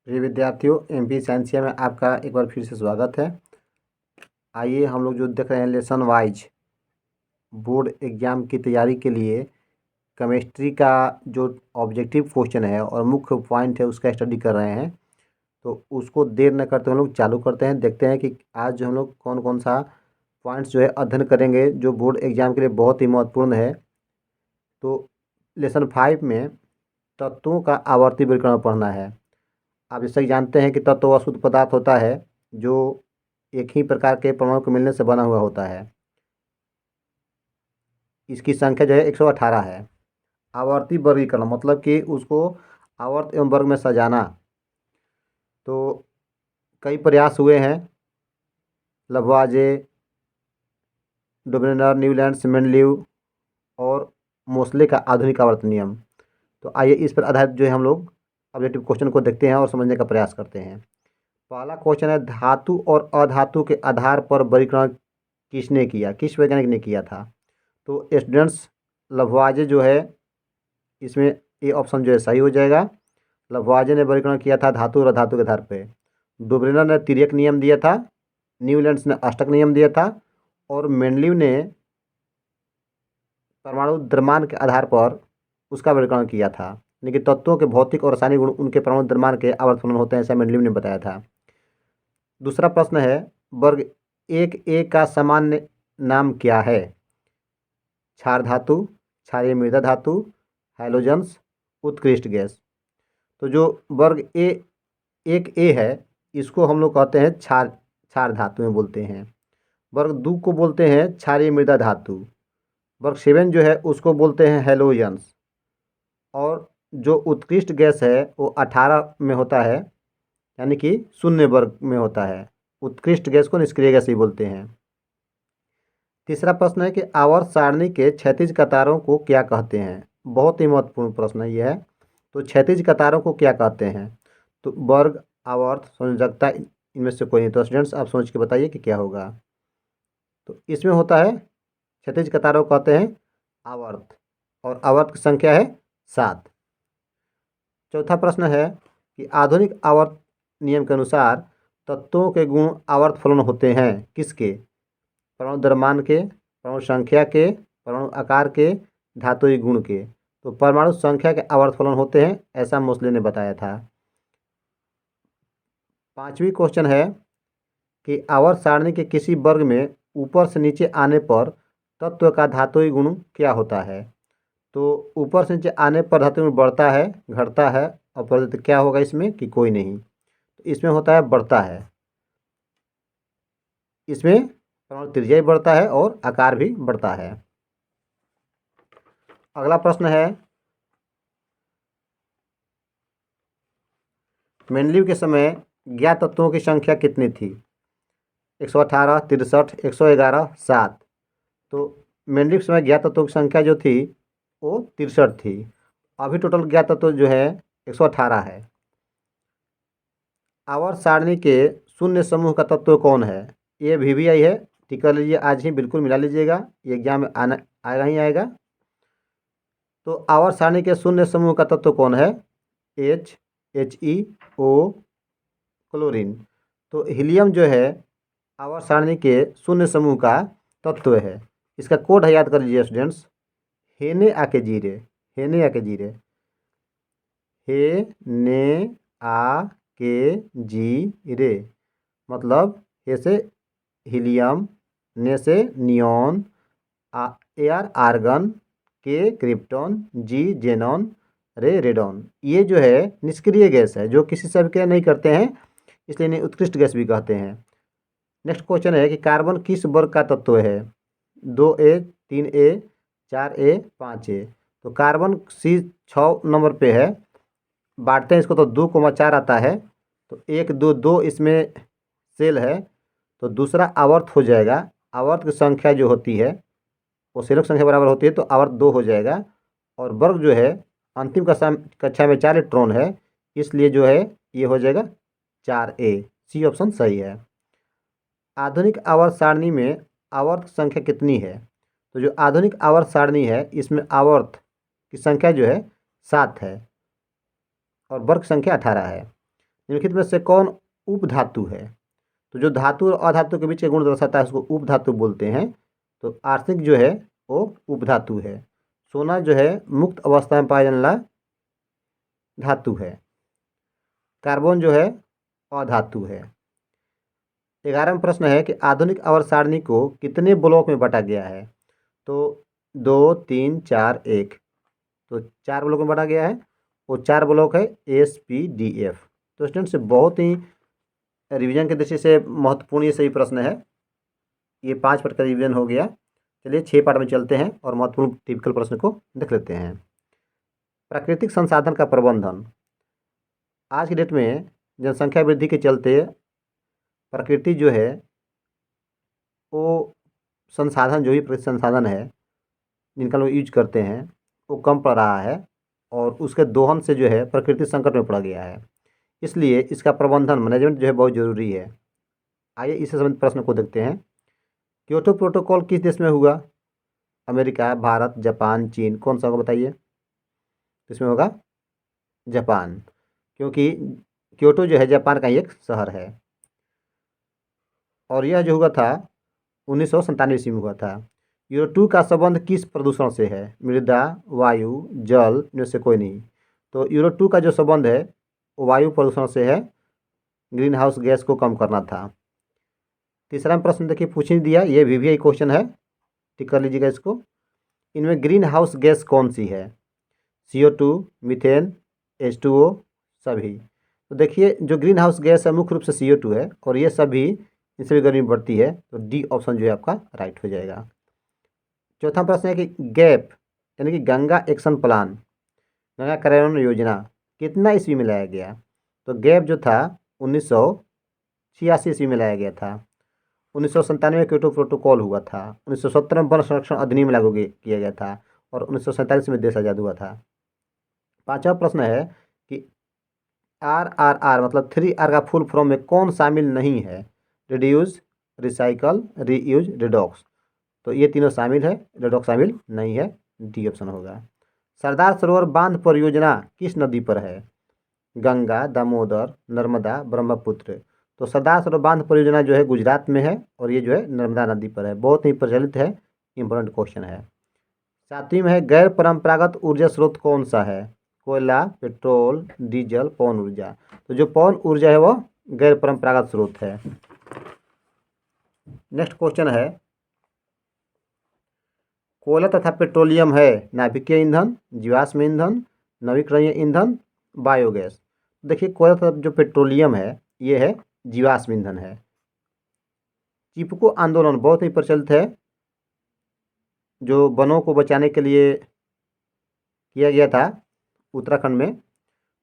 प्रिय विद्यार्थियों, MP scientia में आपका एक बार फिर से स्वागत है। आइए हम लोग जो देख रहे हैं लेसन वाइज बोर्ड एग्ज़ाम की तैयारी के लिए केमिस्ट्री का जो ऑब्जेक्टिव क्वेश्चन है और मुख्य पॉइंट है उसका स्टडी कर रहे हैं। तो उसको देर न करते हम लोग चालू करते हैं। देखते हैं कि आज जो हम लोग कौन कौन सा पॉइंट्स जो है अध्ययन करेंगे जो बोर्ड एग्ज़ाम के लिए बहुत ही महत्वपूर्ण है। तो लेसन 5 में तत्वों का आवर्ती वर्गीकरण पढ़ना है। आप जैसे कि जानते हैं कि तत्व वह शुद्ध पदार्थ होता है जो एक ही प्रकार के परमाणु के मिलने से बना हुआ होता है। इसकी संख्या जो है 118 है। आवर्ती वर्गीकरण मतलब कि उसको आवर्त एवं वर्ग में सजाना। तो कई प्रयास हुए हैं, लववाजे, डोब्रेनर, न्यूलैंड्स, मेंडलीव और मोसले का आधुनिक आवर्त नियम। तो आइए इस पर आधारित जो है हम लोग ऑब्जेक्टिव क्वेश्चन को देखते हैं और समझने का प्रयास करते हैं। पहला क्वेश्चन है, धातु और अधातु के आधार पर वर्गीकरण किसने किया, किस वैज्ञानिक ने किया था। तो स्टूडेंट्स लववाजे जो है इसमें ए ऑप्शन जो है सही हो जाएगा। लववाजे ने वर्गीकरण किया था धातु और अधातु के आधार पर। डोब्रेनर ने तिर्यक नियम दिया था, न्यूलैंड्स ने अष्टक नियम दिया था और मेंडलीव ने परमाणु द्रव्यमान के आधार पर उसका वर्गीकरण किया था। यानी कि तत्वों के भौतिक और रासायनिक गुण उनके परमाणु द्रव्यमान के आवर्त फलन होते हैं, ऐसा मेंडलीव ने बताया था। दूसरा प्रश्न है, वर्ग 1A का सामान्य नाम क्या है। क्षार धातु, क्षारीय मृदा धातु, हैलोजन्स, उत्कृष्ट गैस। तो जो वर्ग 1A है इसको हम लोग कहते हैं क्षार धातु में बोलते हैं। वर्ग 2 को बोलते हैं क्षारीय मृदा धातु। वर्ग 7 जो है उसको बोलते हैं हैलोजन्स। और जो उत्कृष्ट गैस है वो 18 में होता है, यानी कि शून्य वर्ग में होता है। उत्कृष्ट गैस को निष्क्रिय गैस ही बोलते हैं। तीसरा प्रश्न है कि आवर्त सारणी के क्षैतिज कतारों को क्या कहते हैं। बहुत ही महत्वपूर्ण प्रश्न है यह है। तो क्षैतिज कतारों को क्या कहते हैं। तो वर्ग, आवर्त, संयोजकता, इनमें से कोई नहीं। तो स्टूडेंट्स आप सोच के बताइए कि क्या होगा। तो इसमें होता है क्षैतिज कतारों को कहते हैं आवर्त और आवर्त की संख्या है 7। चौथा प्रश्न है कि आधुनिक आवर्त नियम के अनुसार तत्वों के गुण आवर्त फलन होते हैं किसके। परमाणु द्रव्यमान के, परमाणु संख्या के, परमाणु आकार के, धातुई गुण के। तो परमाणु संख्या के आवर्त फलन होते हैं, ऐसा मोसले ने बताया था। पांचवी क्वेश्चन है कि आवर्त सारणी के किसी वर्ग में ऊपर से नीचे आने पर तत्व का धातुई गुण क्या होता है। तो ऊपर से नीचे आने पर धातु गुण बढ़ता है, घटता है, और तो क्या होगा इसमें कि कोई नहीं। तो इसमें होता है बढ़ता है। इसमें परमाणु त्रिज्या भी बढ़ता है और आकार भी बढ़ता है। अगला प्रश्न है, मेंडलीव के समय ज्ञात तत्वों की संख्या कितनी थी। 118, 63, 111, 7। तो मेंडलीव के समय ज्ञात तत्वों की संख्या जो थी वो 63 थी। अभी टोटल ज्ञात तत्व जो है 118 है। आवर्त सारणी के शून्य समूह का तत्व कौन है। ये VVI है, टिक कर लीजिए, आज ही बिल्कुल मिला लीजिएगा, ये एग्जाम में आना आएगा ही आएगा। तो आवर्त सारणी के शून्य समूह का तत्व कौन है। H, HeO, chlorine. तो हीलियम जो है आवर्त सारणी के शून्य समूह का तत्व है। इसका कोड है, याद कर लीजिए स्टूडेंट्स, हेने आके जीरे, हेने आके जीरे, हे ने आ के जी रे। मतलब हे से हीलियम, ने से नियॉन, एआर आर्गन, के क्रिप्टॉन, जी जेनॉन, रे रेडॉन। ये जो है निष्क्रिय गैस है जो किसी से अभिक्रिया नहीं करते हैं, इसलिए इन्हें उत्कृष्ट गैस भी कहते हैं। नेक्स्ट क्वेश्चन है कि कार्बन किस वर्ग का तत्व है। 2A, 3A, 4A, 5A। तो कार्बन C6 नंबर पे है। बांटते हैं इसको तो 2,4 आता है। तो 1 2 2 इसमें सेल है, तो दूसरा आवर्त हो जाएगा। आवर्त की संख्या जो होती है वो सेलों की संख्या बराबर होती है, तो आवर्त 2 हो जाएगा। और वर्ग जो है अंतिम कक्षा में 4 इलेक्ट्रॉन है, इसलिए जो है ये हो जाएगा 4A। सी ऑप्शन सही है। आधुनिक आवर्त सारणी में आवर्त संख्या कितनी है। तो जो आधुनिक आवर्त सारणी है इसमें आवर्त की संख्या जो है 7 है और वर्ग संख्या 18 है। निम्नलिखित में से कौन उपधातु है? तो जो धातु और अधातु के बीच के गुण दर्शाता है उसको उपधातु बोलते हैं। तो आर्सेनिक जो है वो उपधातु है। सोना जो है मुक्त अवस्था में पाया जाने वाला धातु है। कार्बन जो है अधातु है। 11वां प्रश्न है कि आधुनिक आवर्त सारणी को कितने ब्लॉक में बांटा गया है? तो 2, 3, 4, 1। तो 4 ब्लॉक में बांटा गया है। वो 4 ब्लॉक है SPDF। तो स्टूडेंट्स बहुत ही रिवीजन की दृष्टि से महत्वपूर्ण ये सही प्रश्न है। ये 5 पार्ट का रिवीजन हो गया। चलिए 6 पार्ट में चलते हैं और महत्वपूर्ण टिपिकल प्रश्न को देख लेते हैं। प्राकृतिक संसाधन का प्रबंधन। आज की डेट में जनसंख्या वृद्धि के चलते प्रकृति जो है वो संसाधन, जो भी प्राकृतिक संसाधन है जिनका लोग यूज करते हैं, वो कम पड़ रहा है और उसके दोहन से जो है प्रकृति संकट में पड़ गया है। इसलिए इसका प्रबंधन, मैनेजमेंट जो है बहुत ज़रूरी है। आइए इससे संबंधित प्रश्न को देखते हैं। क्योटो प्रोटोकॉल किस देश में हुआ? अमेरिका, भारत, जापान, चीन, कौन सा होगा बताइए? इसमें होगा जापान, क्योंकि क्योटो जो है जापान का एक शहर है और यह जो हुआ था 1997 ईस्वी में हुआ था। यूरो 2 का संबंध किस प्रदूषण से है? मृदा, वायु, जल, इनमें से कोई नहीं। तो यूरो 2 का जो संबंध है वो वायु प्रदूषण से है। ग्रीन हाउस गैस को कम करना था। तीसरा प्रश्न देखिए पूछ ही दिया, ये VVI क्वेश्चन है, टिक कर लीजिएगा इसको। इनमें ग्रीन हाउस गैस कौन सी है? CO2, मीथेन, H2O, सभी। तो देखिए जो ग्रीन हाउस गैस है मुख्य रूप से CO2 है और ये सभी, इनसे भी गर्मी बढ़ती है। तो D ऑप्शन जो है आपका राइट हो जाएगा। चौथा प्रश्न है कि गैप यानी कि गंगा एक्शन प्लान, गंगा कार्यान्वयन योजना कितना ईस्वी में लाया गया? तो गैप जो था 1986 ईस्वी में लाया गया था। 1997 में क्योटो प्रोटोकॉल हुआ था। 1917 में वन संरक्षण अधिनियम लागू किया गया था और 1947 में देश आज़ाद हुआ था। पांचवा प्रश्न है कि RRR मतलब 3R का फुल फॉर्म में कौन शामिल नहीं है? Reduce, recycle, reuse, redox. तो ये तीनों शामिल है, रिडॉक्स शामिल नहीं है। D ऑप्शन होगा। सरदार सरोवर बांध परियोजना किस नदी पर है? गंगा, दामोदर, नर्मदा, ब्रह्मपुत्र। तो सरदार सरोवर बांध परियोजना जो है गुजरात में है और ये जो है नर्मदा नदी पर है। बहुत ही प्रचलित है, इंपॉर्टेंट क्वेश्चन है। 7वीं में है गैर परंपरागत ऊर्जा स्रोत कौन सा है? कोयला, पेट्रोल, डीजल, पवन ऊर्जा। तो जो पवन ऊर्जा है वो गैर परंपरागत स्रोत है। नेक्स्ट क्वेश्चन है, कोयला तथा पेट्रोलियम है नाभिकीय ईंधन, जीवाश्म ईंधन, नवीकरणीय ईंधन, बायोगैस। देखिए कोयला तथा जो पेट्रोलियम है ये है जीवाश्म ईंधन है। चिपको आंदोलन बहुत ही प्रचलित है, जो वनों को बचाने के लिए किया गया था उत्तराखंड में।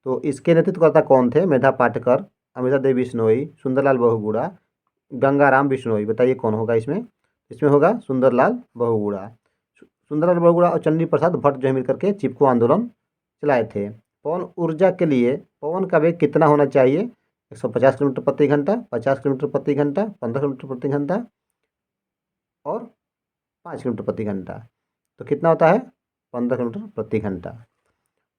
तो इसके नेतृत्वकर्ता कौन थे? मेधा पाटकर, अमृता देवी बिश्नोई, सुंदरलाल बहुगुणा, गंगाराम बिश्नोई। बताइए कौन होगा इसमें? इसमें होगा सुंदरलाल बहुगुणा। सुंदरलाल बहुगुणा और चंडी प्रसाद भट्ट जो मिलकर के चिपको आंदोलन चलाए थे। पवन ऊर्जा के लिए पवन का वेग कितना होना चाहिए? 150 किलोमीटर प्रति घंटा, 50 किलोमीटर प्रति घंटा, 15 किलोमीटर प्रति घंटा और 5 किलोमीटर प्रति घंटा। तो कितना होता है? 15 किलोमीटर प्रति घंटा।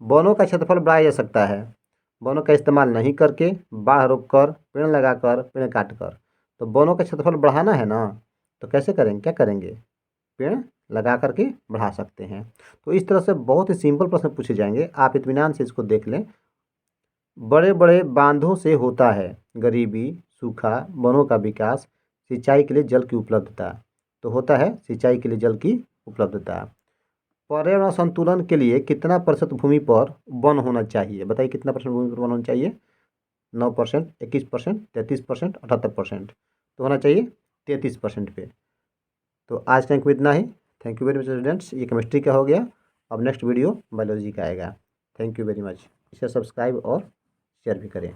वनों का क्षेत्रफल बढ़ाया जा सकता है वनों का इस्तेमाल नहीं करके, बाढ़ रोककर, पेड़ लगाकर, पेड़ काटकर। तो वनों का क्षेत्रफल बढ़ाना है ना, तो कैसे करेंगे? क्या करेंगे? पेड़ लगा करके बढ़ा सकते हैं। तो इस तरह से बहुत ही सिंपल प्रश्न पूछे जाएंगे, आप इत्मीनान से इसको देख लें। बड़े बड़े बांधों से होता है गरीबी, सूखा, वनों का विकास, सिंचाई के लिए जल की उपलब्धता। तो होता है सिंचाई के लिए जल की उपलब्धता। पर्यावरण संतुलन के लिए कितना प्रतिशत भूमि पर वन होना चाहिए? बताइए कितना परसेंट भूमि पर वन होना चाहिए? 9%, 21%, 33%, 78%। तो होना चाहिए 33% पे। तो आज टाइम को इतना ही। Thank you very much students. ये केमिस्ट्री का हो गया, अब नेक्स्ट वीडियो बायोलॉजी का आएगा। Thank you very much. इसे सब्सक्राइब और शेयर भी करें।